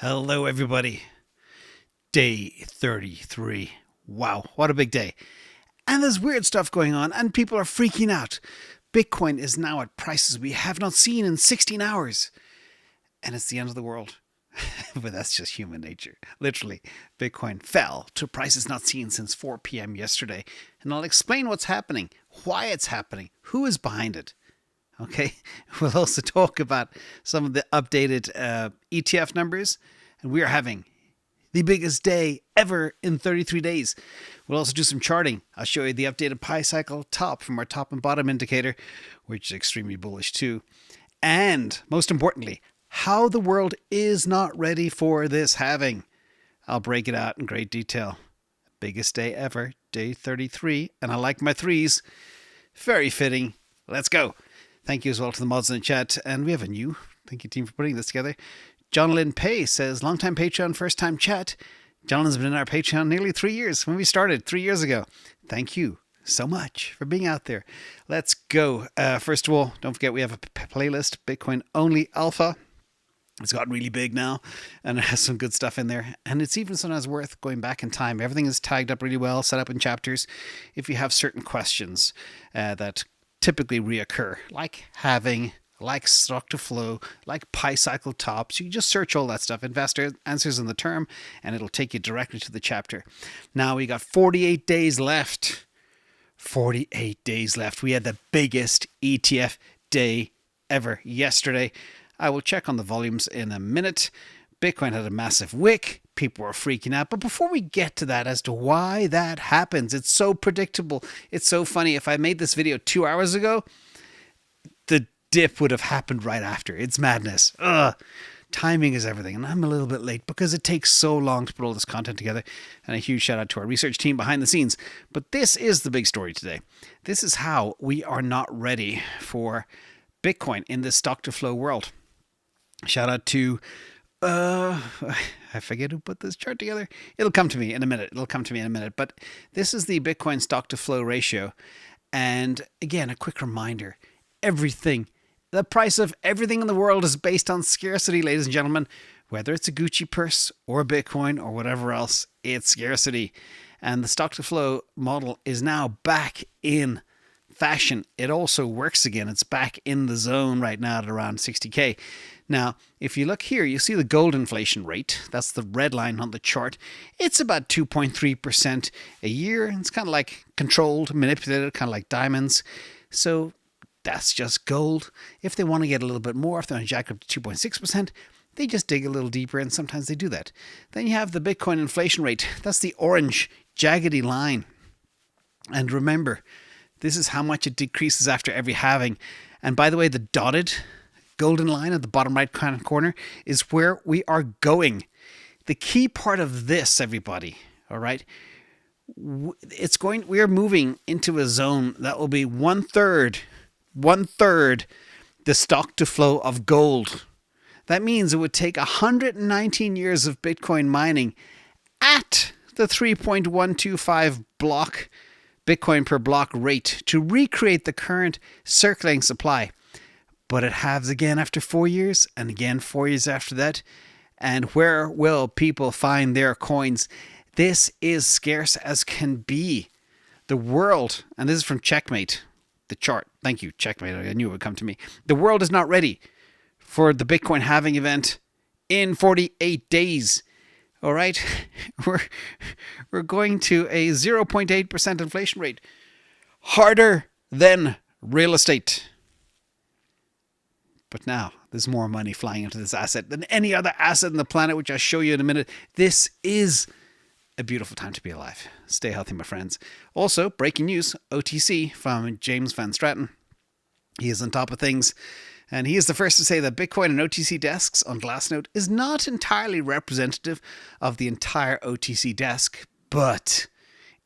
Hello, everybody. Day 33. Wow, what a big day. And there's weird stuff going on, and people are freaking out. Bitcoin is now at prices we have not seen in 16 hours. And it's the end of the world. But that's just human nature. Literally, Bitcoin fell to prices not seen since 4 p.m. yesterday. And I'll explain what's happening, why it's happening, who is behind it. Okay, we'll also talk about some of the updated ETF numbers, and we are having the biggest day ever in 33 days. We'll also do some charting. I'll show you the updated pi cycle top from our top and bottom indicator, which is extremely bullish too. And most importantly, how the world is not ready for this halving. I'll break it out in great detail. Biggest day ever, day 33, and I like my threes. Very fitting. Let's go. Thank you as well to the mods in the chat. And we have a new thank you team for putting this together. John Lynn Pay says, long-time Patreon, first-time chat. John Lynn's been in our Patreon nearly 3 years when we started 3 years ago. Thank you so much for being out there. Let's go. First of all, don't forget we have a playlist, Bitcoin Only Alpha. It's gotten really big now, and it has some good stuff in there. And it's even sometimes worth going back in time. Everything is tagged up really well, set up in chapters. If you have certain questions that typically reoccur, like halving, like stock to flow, like pi cycle tops. You just search all that stuff, InvestAnswers in the term, and it'll take you directly to the chapter. Now we got 48 days left. 48 days left. We had the biggest ETF day ever yesterday. I will check on the volumes in a minute. Bitcoin had a massive wick. People were freaking out. But before we get to that, as to why that happens, it's so predictable. It's so funny. If I made this video 2 hours ago, the dip would have happened right after. It's madness. Ugh. Timing is everything. And I'm a little bit late because it takes so long to put all this content together. And a huge shout out to our research team behind the scenes. But this is the big story today. This is how we are not ready for Bitcoin in this stock to flow world. Shout out to I forget who put this chart together. It'll come to me in a minute. But this is the Bitcoin stock to flow ratio. And again, a quick reminder, the price of everything in the world is based on scarcity, ladies and gentlemen. Whether it's a Gucci purse or a Bitcoin or whatever else, it's scarcity. And the stock to flow model is now back in fashion. It also works again. It's back in the zone right now at around 60K. Now, if you look here, you see the gold inflation rate. That's the red line on the chart. It's about 2.3% a year. It's kind of like controlled, manipulated, kind of like diamonds. So that's just gold. If they want to get a little bit more, if they want to jack up to 2.6%, they just dig a little deeper, and sometimes they do that. Then you have the Bitcoin inflation rate. That's the orange, jaggedy line. And remember, this is how much it decreases after every halving. And by the way, the dotted golden line at the bottom right corner is where we are going. The key part of this, everybody, all right, we are moving into a zone that will be one third the stock to flow of gold. That means it would take 119 years of Bitcoin mining at the 3.125 block Bitcoin per block rate to recreate the current circulating supply. But it halves again after 4 years, and again 4 years after that. And where will people find their coins? This is scarce as can be. The world, and this is from Checkmate, the chart. Thank you, Checkmate. I knew it would come to me. The world is not ready for the Bitcoin halving event in 48 days. All right, we're going to a 0.8% inflation rate, harder than real estate. But now there's more money flying into this asset than any other asset on the planet, which I'll show you in a minute. This is a beautiful time to be alive. Stay healthy, my friends. Also, breaking news, OTC from James Van Straten. He is on top of things. And he is the first to say that Bitcoin and OTC desks on Glassnode is not entirely representative of the entire OTC desk. But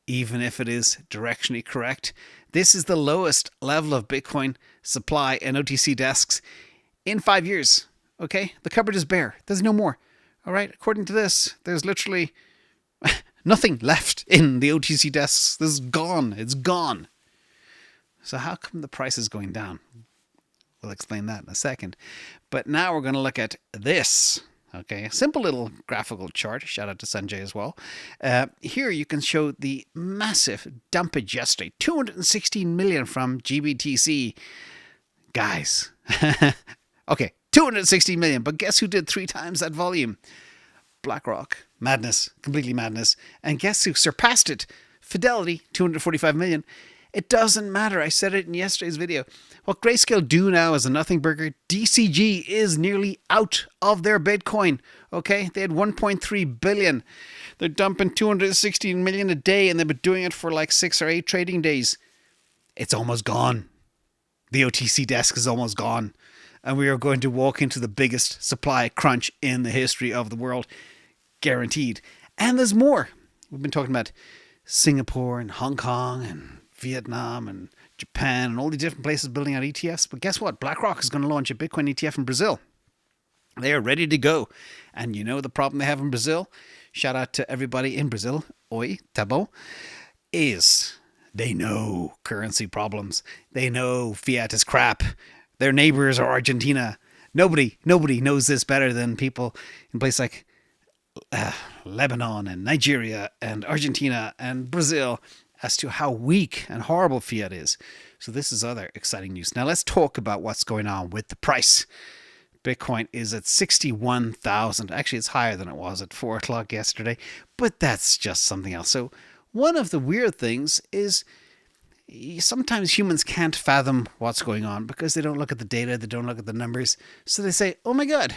even if it is directionally correct, this is the lowest level of Bitcoin supply in OTC desks in 5 years. Okay? The cupboard is bare. There's no more. All right? According to this, there's literally nothing left in the OTC desks. This is gone. It's gone. So how come the price is going down? We'll explain that in a second. But now we're going to look at this. Okay, a simple little graphical chart. Shout out to Sanjay as well. Here you can show the massive dumpage yesterday. 216 million from GBTC. Guys. Okay, 260 million. But guess who did 3 times that volume? BlackRock. Madness. Completely madness. And guess who surpassed it? Fidelity. 245 million. It doesn't matter. I said it in yesterday's video. What Grayscale do now is a nothing burger. DCG is nearly out of their Bitcoin. Okay, they had 1.3 billion. They're dumping 216 million a day, and they've been doing it for like 6 or 8 trading days. It's almost gone. The OTC desk is almost gone, and we are going to walk into the biggest supply crunch in the history of the world, guaranteed. And there's more. We've been talking about Singapore and Hong Kong and Vietnam and Japan and all the different places building out ETFs. But guess what? BlackRock is going to launch a Bitcoin ETF in Brazil. They are ready to go. And you know the problem they have in Brazil? Shout out to everybody in Brazil. Oi, tá bom? Is they know currency problems. They know fiat is crap. Their neighbors are Argentina. Nobody knows this better than people in places like Lebanon and Nigeria and Argentina and Brazil as to how weak and horrible fiat is. So this is other exciting news. Now let's talk about what's going on with the price. Bitcoin is at 61,000. Actually, it's higher than it was at 4 o'clock yesterday, but that's just something else. So one of the weird things is sometimes humans can't fathom what's going on because they don't look at the data, they don't look at the numbers. So they say, oh my God,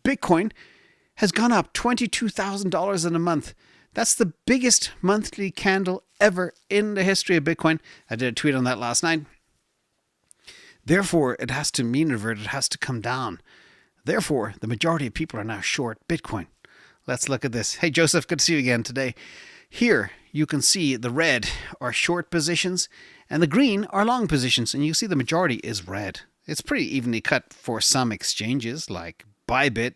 Bitcoin has gone up $22,000 in a month. That's the biggest monthly candle ever in the history of Bitcoin. I did a tweet on that last night. Therefore, it has to mean revert. It has to come down. Therefore, the majority of people are now short Bitcoin. Let's look at this. Hey, Joseph, good to see you again today. Here, you can see the red are short positions and the green are long positions. And you see the majority is red. It's pretty evenly cut for some exchanges like Bybit.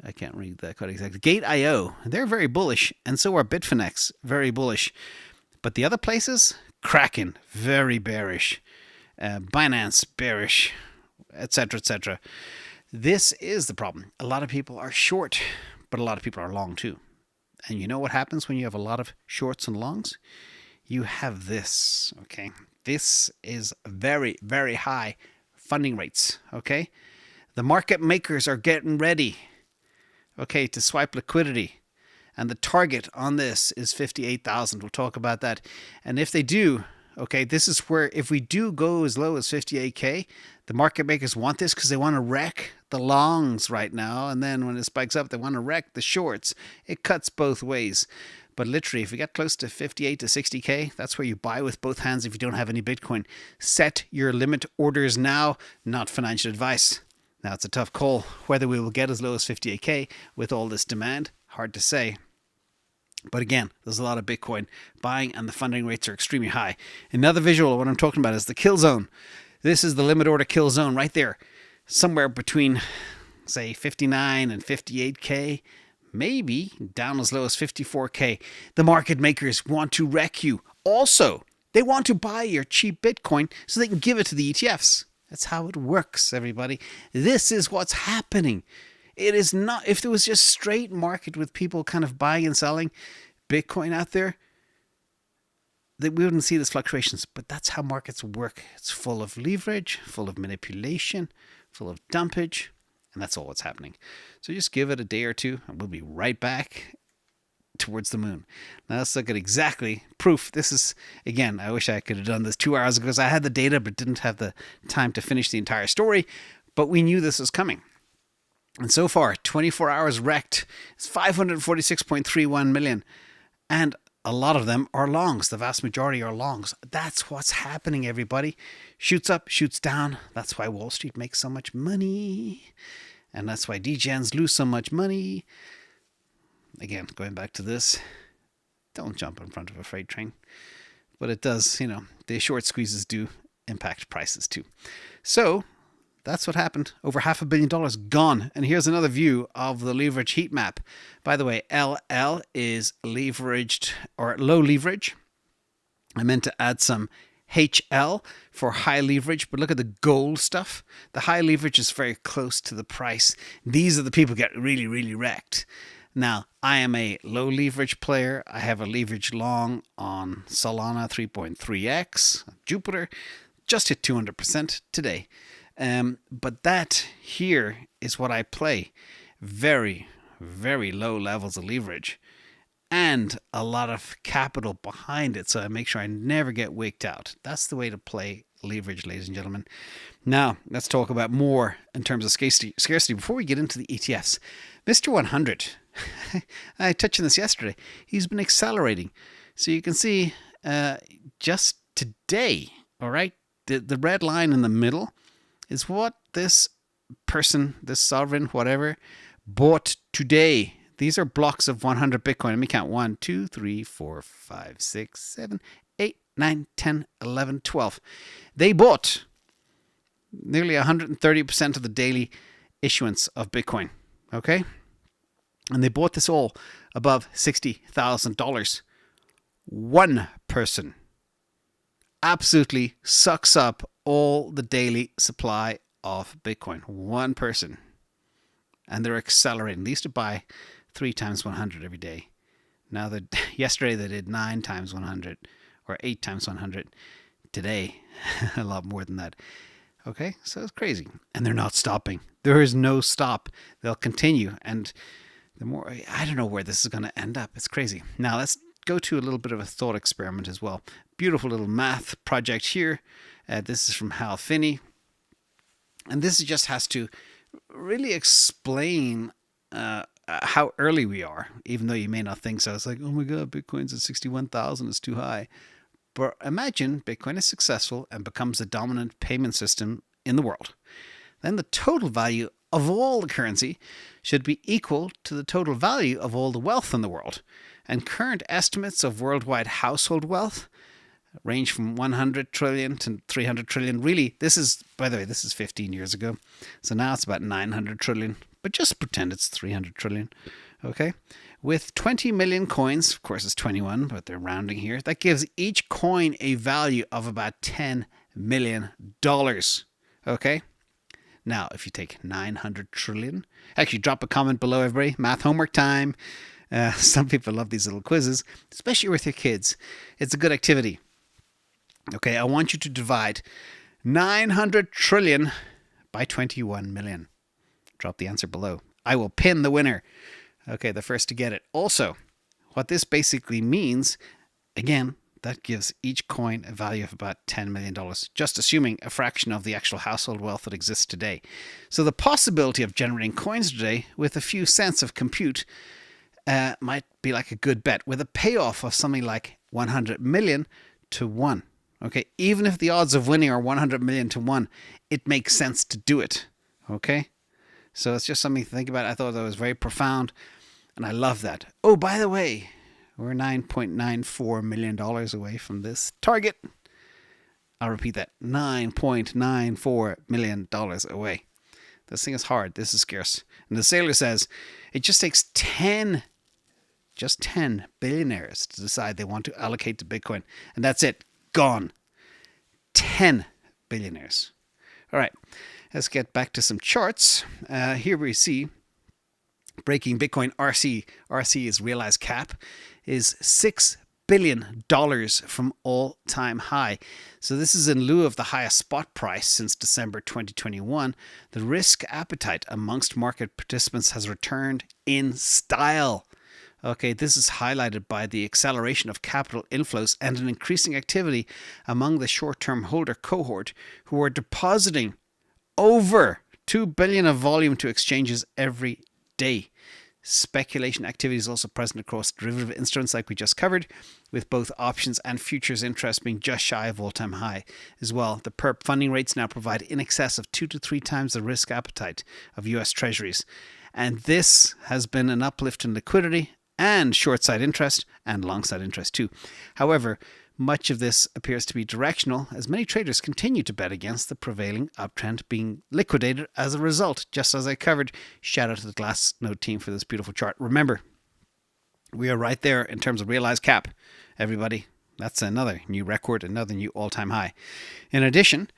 I can't read that quite exactly. Gate.io, they're very bullish, and so are Bitfinex, very bullish. But the other places, Kraken, very bearish. Binance, bearish, etc., etc. This is the problem. A lot of people are short, but a lot of people are long too. And you know what happens when you have a lot of shorts and longs? You have this, okay? This is very, very high funding rates, okay? The market makers are getting ready, okay, to swipe liquidity. And the target on this is 58,000. We'll talk about that. And if they do, okay, this is where if we do go as low as 58K, the market makers want this because they want to wreck the longs right now. And then when it spikes up, they want to wreck the shorts. It cuts both ways. But literally, if we get close to 58 to 60K, that's where you buy with both hands if you don't have any Bitcoin. Set your limit orders now, not financial advice. Now, it's a tough call whether we will get as low as 58K with all this demand. Hard to say. But again, there's a lot of Bitcoin buying and the funding rates are extremely high. Another visual of what I'm talking about is the kill zone. This is the limit order kill zone right there. Somewhere between, say, 59 and 58K. Maybe down as low as 54K. The market makers want to wreck you. Also, they want to buy your cheap Bitcoin so they can give it to the ETFs. That's how it works, everybody. This is what's happening. It is not, if there was just straight market with people kind of buying and selling Bitcoin out there, that we wouldn't see these fluctuations. But that's how markets work. It's full of leverage, full of manipulation, full of dumpage, and that's all what's happening. So just give it a day or two, and we'll be right back towards the moon. Now let's look at exactly proof. This is, again, I wish I could have done this 2 hours ago because I had the data but didn't have the time to finish the entire story. But we knew this was coming. And so far, 24 hours Rekt is 546.31 million. And a lot of them are longs. The vast majority are longs. That's what's happening, everybody. Shoots up, shoots down. That's why Wall Street makes so much money. And that's why degens lose so much money. Again, going back to this, don't jump in front of a freight train. But it does, the short squeezes do impact prices too. So that's what happened. Over $500 million gone. And here's another view of the leverage heat map. By the way, LL is leveraged or low leverage. I meant to add some HL for high leverage, but look at the gold stuff. The high leverage is very close to the price. These are the people get really, really wrecked. Now, I am a low leverage player. I have a leverage long on Solana 3.3x, Jupiter, just hit 200% today. But that here is what I play. Very, very low levels of leverage and a lot of capital behind it. So I make sure I never get wigged out. That's the way to play leverage, ladies and gentlemen. Now, let's talk about more in terms of scarcity before we get into the ETFs. Mr. 100, I touched on this yesterday. He's been accelerating. So you can see just today, all right, the red line in the middle is what this person, this sovereign, whatever, bought today. These are blocks of 100 Bitcoin. Let me count. 1, 2, 3, 4, 5, 6, 7, 8, 9, 10, 11, 12. They bought nearly 130% of the daily issuance of Bitcoin. Okay? And they bought this all above $60,000. One person absolutely sucks up all the daily supply of Bitcoin. One person. And they're accelerating. They used to buy 3 times 100 every day. Now yesterday they did 9 times 100 or 8 times 100. Today, a lot more than that. Okay, so it's crazy. And they're not stopping. There is no stop. They'll continue. And the more, I don't know where this is going to end up. It's crazy. Now let's go to a little bit of a thought experiment as well. Beautiful little math project here. This is from Halving. And this just has to really explain how early we are, even though you may not think so. It's like, oh my God, Bitcoin's at 61,000, it's too high. But imagine Bitcoin is successful and becomes the dominant payment system in the world. Then the total value of all the currency should be equal to the total value of all the wealth in the world. And current estimates of worldwide household wealth range from 100 trillion to 300 trillion. Really, this is, by the way, this is 15 years ago. So now it's about 900 trillion. But just pretend it's 300 trillion. Okay? With 20 million coins, of course it's 21, but they're rounding here. That gives each coin a value of about $10 million. Okay? Now, if you take 900 trillion, actually drop a comment below, everybody. Math homework time. Some people love these little quizzes, especially with your kids. It's a good activity. Okay, I want you to divide 900 trillion by 21 million. Drop the answer below. I will pin the winner. Okay, the first to get it. Also, what this basically means, again, that gives each coin a value of about $10 million, just assuming a fraction of the actual household wealth that exists today. So the possibility of generating coins today with a few cents of compute might be like a good bet, with a payoff of something like 100 million to 1. Okay, even if the odds of winning are 100 million to 1, it makes sense to do it. Okay, so it's just something to think about. I thought that was very profound, and I love that. Oh, by the way, we're $9.94 million away from this target. I'll repeat that, $9.94 million away. This thing is hard. This is scarce. And the sailor says it just takes 10 billionaires to decide they want to allocate to Bitcoin. And that's it. Gone. 10 billionaires. All right. Let's get back to some charts. Here we see breaking Bitcoin RC. RC is realized cap is $6 billion from all-time high. So this is in lieu of the highest spot price since December 2021. The risk appetite amongst market participants has returned in style. Okay, this is highlighted by the acceleration of capital inflows and an increasing activity among the short-term holder cohort who are depositing over 2 billion of volume to exchanges every day. Speculation activity is also present across derivative instruments like we just covered, with both options and futures interest being just shy of all-time high as well. The perp funding rates now provide in excess of 2 to 3 times the risk appetite of US Treasuries. And this has been an uplift in liquidity and short side interest and long side interest too. However, much of this appears to be directional as many traders continue to bet against the prevailing uptrend being liquidated as a result, just as I covered. Shout out to the Glassnode team for this beautiful chart. Remember, we are right there in terms of realized cap. Everybody, That's another new record, another new all-time high. In addition,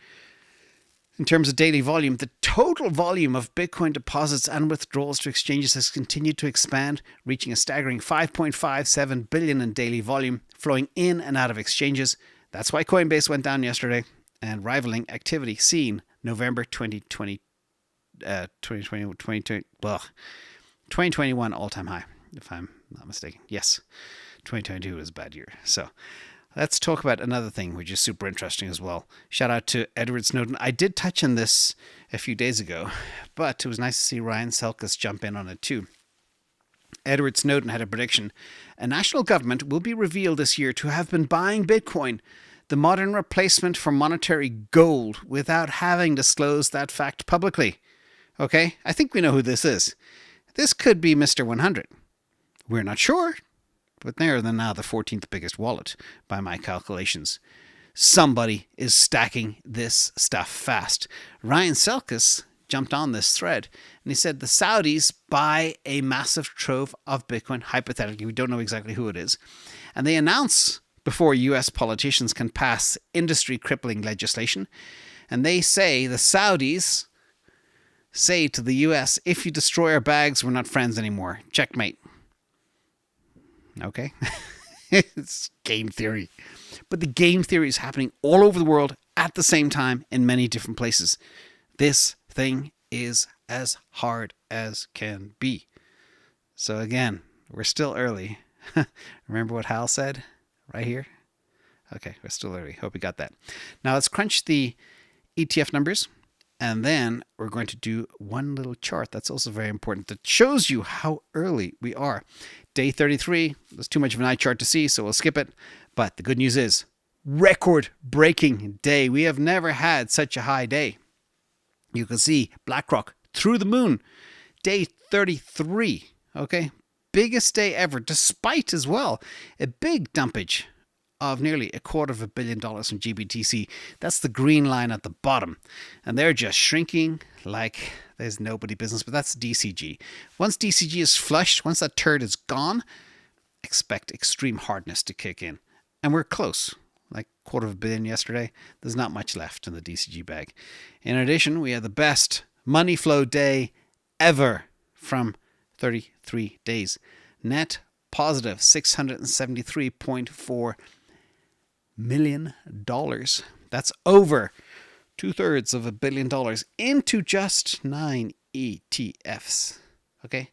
in terms of daily volume, the total volume of Bitcoin deposits and withdrawals to exchanges has continued to expand, reaching a staggering 5.57 billion in daily volume flowing in and out of exchanges. That's why Coinbase went down yesterday and rivaling activity seen November 2021 all-time high, if I'm not mistaken. Yes, 2022 was a bad year. So let's talk about another thing, which is super interesting as well. Shout out to Edward Snowden. I did touch on this a few days ago, but it was nice to see Ryan Selkis jump in on it too. Edward Snowden had a prediction. A national government will be revealed this year to have been buying Bitcoin, the modern replacement for monetary gold, without having disclosed that fact publicly. Okay, I think we know who this is. This could be Mr. 100. We're not sure, but they're now the 14th biggest wallet by my calculations. Somebody is stacking this stuff fast. Ryan Selkis jumped on this thread and he said the Saudis buy a massive trove of Bitcoin, hypothetically, we don't know exactly who it is, and they announce before US politicians can pass industry crippling legislation, and they say, the Saudis say to the US, if you destroy our bags, we're not friends anymore. Checkmate. Okay. It's game theory. But the game theory is happening all over the world at the same time in many different places. This thing is as hard as can be. So again, we're still early. Remember what Hal said right here? Okay, we're still early. Hope you got that. Now let's crunch the ETF numbers. And then we're going to do one little chart that's also very important that shows you how early we are. Day 33, there's too much of an eye chart to see, so we'll skip it. But the good news is, record-breaking day. We have never had such a high day. You can see BlackRock through the moon. Day 33, okay? Biggest day ever, despite as well a big dumpage of nearly $250 million from GBTC. That's the green line at the bottom. And they're just shrinking like there's nobody business, but that's DCG. Once DCG is flushed, once that turd is gone, expect extreme hardness to kick in. And we're close, like $250 million yesterday. There's not much left in the DCG bag. In addition, we had the best money flow day ever from 33 days. Net positive $673.4 million. That's over 2/3 $1 billion into just 9 ETFs. Okay.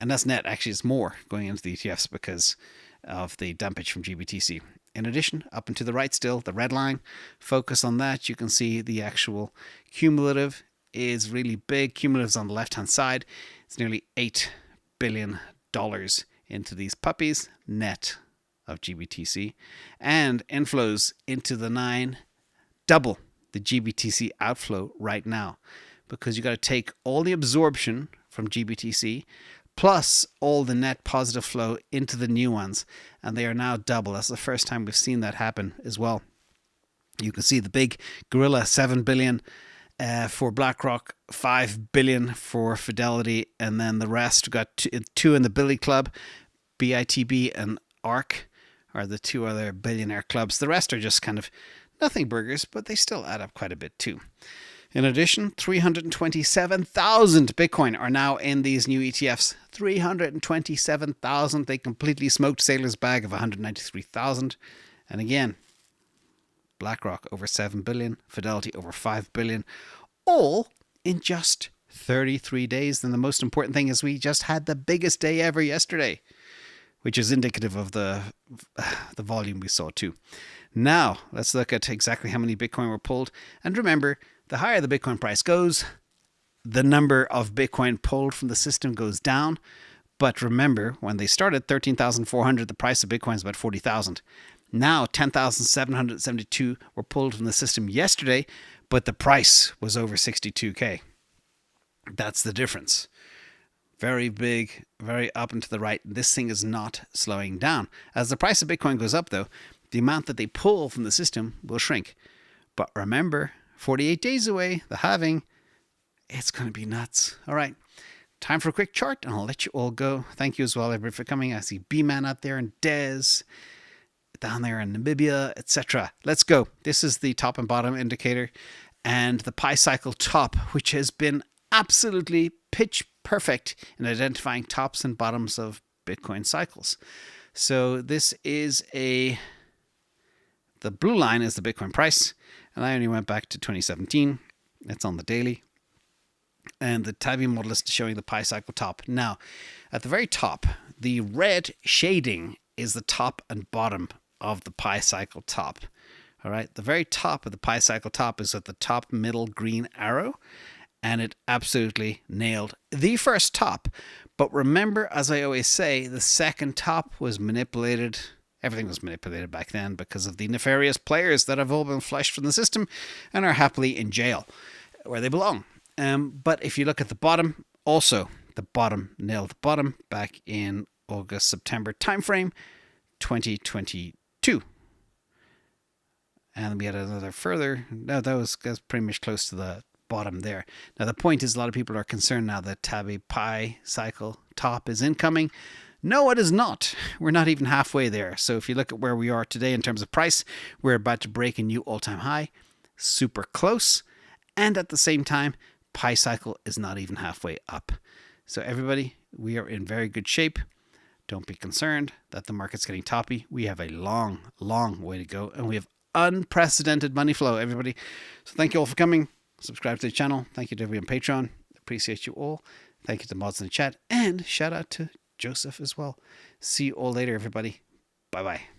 And that's net. Actually, it's more going into the ETFs because of the dumpage from GBTC. In addition, up and to the right still, the red line, focus on that. You can see the actual cumulative is really big. Cumulative's on the left-hand side. It's nearly $8 billion into these puppies, net of GBTC, and inflows into the 9, double the GBTC outflow right now, because you got to take all the absorption from GBTC plus all the net positive flow into the new ones, and they are now double. That's the first time we've seen that happen as well. You can see the big gorilla, 7 billion for BlackRock, 5 billion for Fidelity, and then the rest, we got two in the Billy Club, BITB and ARK are the two other billionaire clubs. The rest are just kind of nothing burgers, but they still add up quite a bit too. In addition, 327,000 Bitcoin are now in these new ETFs. 327,000. They completely smoked Sailor's bag of 193,000. And again, BlackRock over 7 billion, Fidelity over 5 billion, all in just 33 days. And the most important thing is we just had the biggest day ever yesterday, which is indicative of the volume we saw too. Now, let's look at exactly how many Bitcoin were pulled. And remember, the higher the Bitcoin price goes, the number of Bitcoin pulled from the system goes down. But remember, when they started 13,400, the price of Bitcoin is about 40,000. Now, 10,772 were pulled from the system yesterday, but the price was over 62K. That's the difference. Very big, very up and to the right. This thing is not slowing down. As the price of Bitcoin goes up, though, the amount that they pull from the system will shrink. But remember, 48 days away, the halving, it's going to be nuts. All right, time for a quick chart, and I'll let you all go. Thank you as well, everybody, for coming. I see B-Man out there and Dez. down there in Namibia, etc. Let's go. This is the top and bottom indicator and the pi cycle top, which has been absolutely pitch perfect in identifying tops and bottoms of Bitcoin cycles. So this is the blue line is the Bitcoin price, and I only went back to 2017. It's on the daily. And the TABI model is showing the pi cycle top. Now, at the very top, the red shading is the top and bottom of the pi cycle top. All right, the very top of the pi cycle top is at the top middle green arrow, and it absolutely nailed the first top. But remember, as I always say, the second top was manipulated. Everything was manipulated back then because of the nefarious players that have all been flushed from the system and are happily in jail where they belong. But if you look at the bottom, also the bottom nailed the bottom back in August, September timeframe, 2022. And we had another further. No, that was pretty much close to the bottom there. Now the point is, a lot of people are concerned now that TABI pi cycle top is incoming. No, it is not. We're not even halfway there. So if you look at where we are today in terms of price, we're about to break a new all-time high. Super close. And at the same time, pi cycle is not even halfway up. So everybody, we are in very good shape. Don't be concerned that the market's getting toppy. We have a long, long way to go, and we have unprecedented money flow, everybody. So thank you all for coming. Subscribe to the channel. Thank you to everybody on Patreon. Appreciate you all. Thank you to the mods in the chat, and shout out to Joseph as well. See you all later, everybody. Bye-bye.